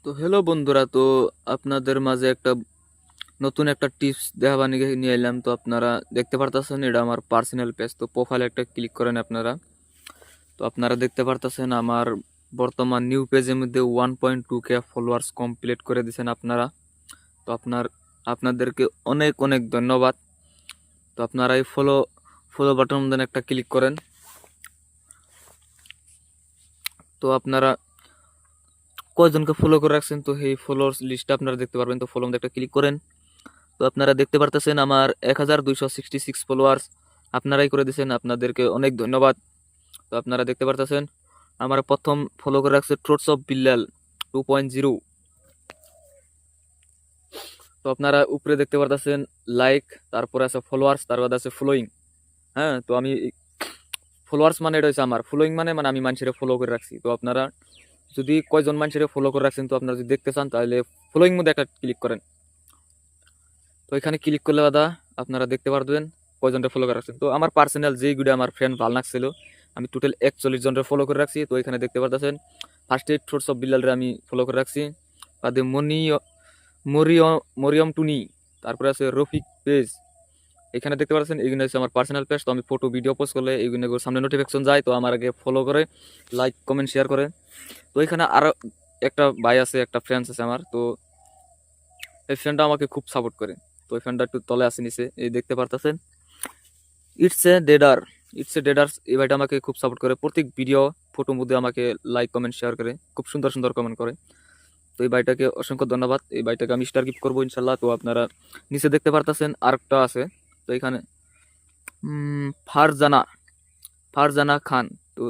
তো হ্যালো বন্ধুরা, তো আপনাদের মাঝে একটা নতুন একটা টিপস দেখাবার নিয়ে এলাম। তো আপনারা দেখতে পারতেছেন এটা আমার পার্সোনাল পেজ। তো প্রোফাইলে একটা ক্লিক করেন আপনারা। তো আপনারা দেখতে পারতেছেন আমার বর্তমান নিউ পেজের মধ্যে 1.2K ফলোয়ার্স কমপ্লিট করে দিয়েছেন আপনারা। তো আপনাদেরকে অনেক অনেক ধন্যবাদ। তো আপনারা এই ফলো ফলো বাটন মধ্যে একটা ক্লিক করেন। তো আপনারা কয়জনকে ফলো করে রাখছেন তো এই ফলোয়ার্স লিস্টটা আপনারা দেখতে পারবেন। তো ফলো মধ্যে একটা ক্লিক করেন। তো আপনারা দেখতে পারতেছেন আমার 1266 ফলোয়ার্স আপনারাই করে দিয়েছেন, আপনাদেরকে অনেক ধন্যবাদ। তো আপনারা দেখতে পারতেছেন আমার প্রথম ফলো করে রাখছে ট্রোটস অফ বিল্লাল 2.0। তো আপনারা উপরে দেখতে পারতেছেন লাইক, তারপরে আছে ফলোয়ার্স, তারপর আছে ফলোয়িং। হ্যাঁ, তো আমি ফলোয়ার্স মানে এটা হচ্ছে আমার, ফলোয়িং মানে মানে আমি মানুষের ফলো করে রাখছি। তো আপনারা যদি কয়জন মানুষের ফলো করে রাখছেন তো আপনারা যদি দেখতে চান তাহলে ফলোয়িং মধ্যে একটা ক্লিক করেন। তো এখানে ক্লিক করলে দাদা আপনারা দেখতে পারবেন কয়জনটা ফলো করে রাখছেন। তো আমার পার্সোনাল যেইগুলো আমার ফ্রেন্ড ভালো লাগছিল আমি টোটাল 41 জনের ফলো করে রাখছি। তো এখানে দেখতে পারতেছেন ফার্স্ট এইড ফোর্স অফ বিল্লালরে আমি ফলো করে রাখছি। বাদে মরিয়ম টুনি, তারপরে আছে রফিক পেজ। এখানে দেখতে পাচ্ছেন এইগুলো হচ্ছে আমার পার্সোনাল পেজ। তো আমি ফটো ভিডিও পোস্ট করলে এইগুলো সামনে নোটিফিকেশন যায়, তো আমার আগে ফলো করে লাইক কমেন্ট শেয়ার করে। তো এখানে আরো একটা ভাই আছে, একটা ফ্রেন্ডস আছে আমার। তো এই ফ্রেন্ডটা আমাকে খুব সাপোর্ট করে। তো এই ফ্রেন্ডটা একটু তলে আসে নিচে, এই দেখতে পারতেছেন ইটস এ ডেডার। এই ভাইটা আমাকে খুব সাপোর্ট করে, প্রত্যেক ভিডিও ফটোর মধ্যে আমাকে লাইক কমেন্ট শেয়ার করে, খুব সুন্দর সুন্দর কমেন্ট করে। তো এই ভাইটাকে অসংখ্য ধন্যবাদ। এই ভাইটাকে আমি স্টার গিফট করবো ইনশাল্লাহ। তো আপনারা নিচে দেখতে পারতেছেন আরেকটা আছে। তো এখানে ফারজানা ফারজানা খান। তো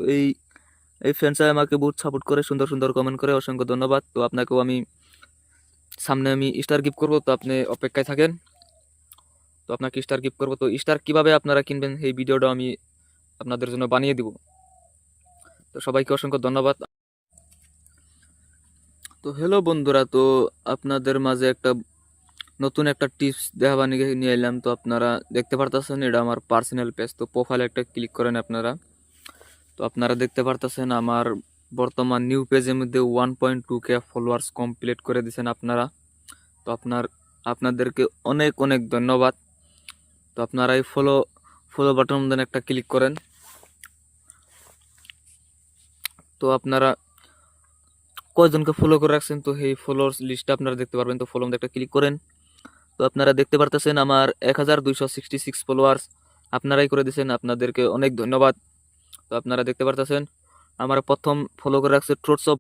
এই ফ্রেন্ডস আমাকে বহুত সাপোর্ট করে, সুন্দর সুন্দর কমেন্ট করে, অসংখ্য ধন্যবাদ। তো আপনাকেও আমি সামনে আমি স্টার গিফট করবো, তো আপনি অপেক্ষায় থাকেন। তো আপনাকে স্টার গিফট করবো। তো স্টার কিভাবে আপনারা কিনবেন এই ভিডিওটা আমি আপনাদের জন্য বানিয়ে দিব। তো সবাইকে অসংখ্য ধন্যবাদ। তো হ্যালো বন্ধুরা, তো আপনাদের মাঝে একটা নতুন একটা টিপস দেখাবার নিয়ে এলাম। তো আপনারা দেখতে পারতেছেন এটা আমার পার্সোনাল পেজ। তো প্রোফাইলে একটা ক্লিক করেন আপনারা। তো আপনারা দেখতে পারতেছেন আমার বর্তমান নিউ পেজের মধ্যে 1.2K ফলোয়ার্স কমপ্লিট করে দিয়েছেন আপনারা। তো আপনাদেরকে অনেক অনেক ধন্যবাদ। তো আপনারা এই ফলো বাটন মধ্যে একটা ক্লিক করেন। তো আপনারা কয়জনকে ফলো করে রাখছেন তো এই ফলোয়ার্স লিস্টটা আপনারা দেখতে পারবেন। তো ফলো মধ্যে একটা ক্লিক করেন। তো আপনারা দেখতে পারতেছেন আমার 1266 ফলোয়ার্স আপনারাই করে দিয়েছেন, আপনাদেরকে অনেক ধন্যবাদ। তো আপনারা দেখতে পারতেছেন আমার প্রথম ফলো করে রাখছে ট্রোটস অফ